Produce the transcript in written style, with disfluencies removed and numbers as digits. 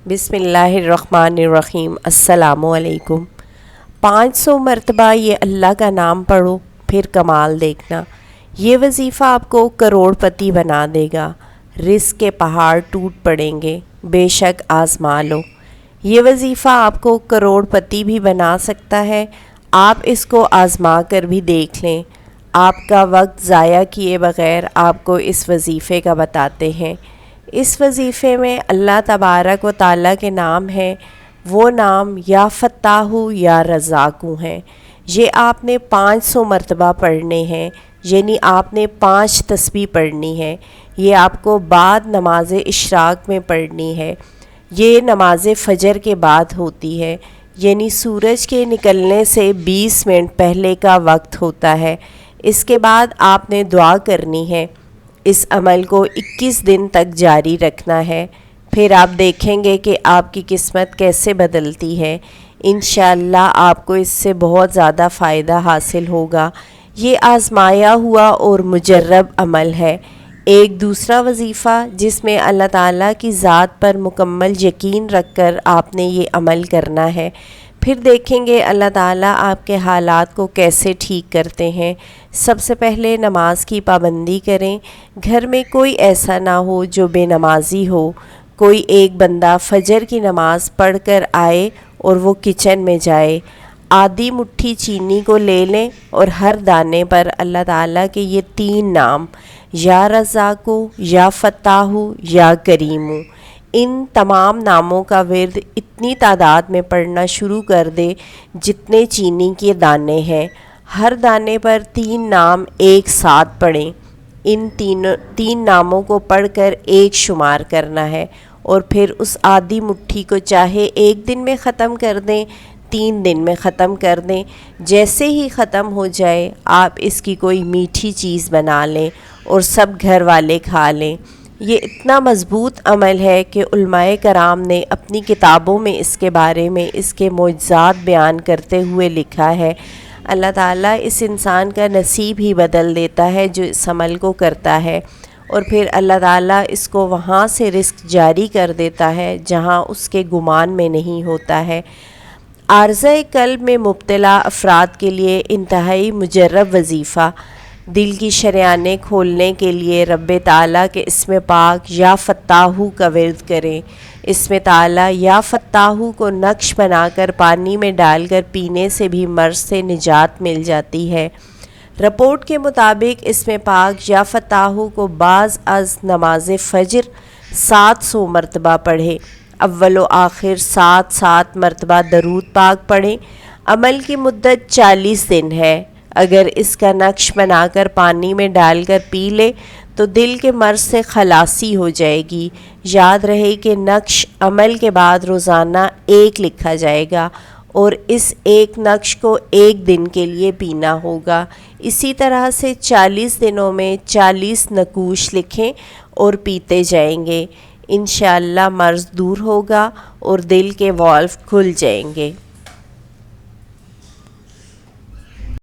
بسم اللہ الرحمن الرحیم۔ السلام علیکم۔ 500 مرتبہ یہ اللہ کا نام پڑھو، پھر کمال دیکھنا۔ یہ وظیفہ آپ کو کروڑ پتی بنا دے گا۔ رزق کے پہاڑ ٹوٹ پڑیں گے، بے شک آزما لو۔ یہ وظیفہ آپ کو کروڑ پتی بھی بنا سکتا ہے۔ آپ اس کو آزما کر بھی دیکھ لیں۔ آپ کا وقت ضائع کیے بغیر آپ کو اس وظیفے کا بتاتے ہیں۔ اس وظیفے میں اللہ تبارک و تعالیٰ کے نام ہیں۔ وہ نام یا فتاح یا رزاق ہیں۔ یہ آپ نے 500 مرتبہ پڑھنے ہیں، یعنی آپ نے 5 تسبیح پڑھنی ہے۔ یہ آپ کو بعد نماز اشراق میں پڑھنی ہے۔ یہ نماز فجر کے بعد ہوتی ہے، یعنی سورج کے نکلنے سے 20 منٹ پہلے کا وقت ہوتا ہے۔ اس کے بعد آپ نے دعا کرنی ہے۔ اس عمل کو 21 دن تک جاری رکھنا ہے، پھر آپ دیکھیں گے کہ آپ کی قسمت کیسے بدلتی ہے۔ انشاءاللہ آپ کو اس سے بہت زیادہ فائدہ حاصل ہوگا۔ یہ آزمایا ہوا اور مجرب عمل ہے۔ ایک دوسرا وظیفہ جس میں اللہ تعالیٰ کی ذات پر مکمل یقین رکھ کر آپ نے یہ عمل کرنا ہے، پھر دیکھیں گے اللہ تعالیٰ آپ کے حالات کو کیسے ٹھیک کرتے ہیں۔ سب سے پہلے نماز کی پابندی کریں۔ گھر میں کوئی ایسا نہ ہو جو بے نمازی ہو۔ کوئی ایک بندہ فجر کی نماز پڑھ کر آئے اور وہ کچن میں جائے، آدھی مٹھی چینی کو لے لیں اور ہر دانے پر اللہ تعالیٰ کے یہ 3 نام یا رزاق، یا فتاح، یا کریم، ان تمام ناموں کا ورد اتنی تعداد میں پڑھنا شروع کر دے جتنے چینی کے دانے ہیں۔ ہر دانے پر 3 نام ایک ساتھ پڑھیں۔ ان 3 ناموں کو پڑھ کر ایک شمار کرنا ہے، اور پھر اس آدھی مٹھی کو چاہے 1 دن میں ختم کر دیں، 3 دن میں ختم کر دیں۔ جیسے ہی ختم ہو جائے آپ اس کی کوئی میٹھی چیز بنا لیں اور سب گھر والے کھا لیں۔ یہ اتنا مضبوط عمل ہے کہ علماء کرام نے اپنی کتابوں میں اس کے بارے میں اس کے معجزات بیان کرتے ہوئے لکھا ہے۔ اللہ تعالیٰ اس انسان کا نصیب ہی بدل دیتا ہے جو اس عمل کو کرتا ہے، اور پھر اللہ تعالیٰ اس کو وہاں سے رزق جاری کر دیتا ہے جہاں اس کے گمان میں نہیں ہوتا ہے۔ عارضہ قلب میں مبتلا افراد کے لیے انتہائی مجرب وظیفہ، دل کی شریانیں کھولنے کے لیے رب تعالیٰ کے اسم پاک یا فتاح کا ورد کریں۔ اسم تعالیٰ یا فتاح کو نقش بنا کر پانی میں ڈال کر پینے سے بھی مرض سے نجات مل جاتی ہے۔ رپورٹ کے مطابق اسم پاک یا فتاح کو بعض از نماز فجر 700 مرتبہ پڑھے، اول و آخر 7 مرتبہ درود پاک پڑھیں۔ عمل کی مدت 40 دن ہے۔ اگر اس کا نقش بنا کر پانی میں ڈال کر پی لے تو دل کے مرض سے خلاصی ہو جائے گی۔ یاد رہے کہ نقش عمل کے بعد روزانہ 1 لکھا جائے گا، اور اس 1 نقش کو 1 دن کے لیے پینا ہوگا۔ اسی طرح سے 40 دنوں میں 40 نقوش لکھیں اور پیتے جائیں گے۔ انشاءاللہ مرض دور ہوگا اور دل کے والو کھل جائیں گے۔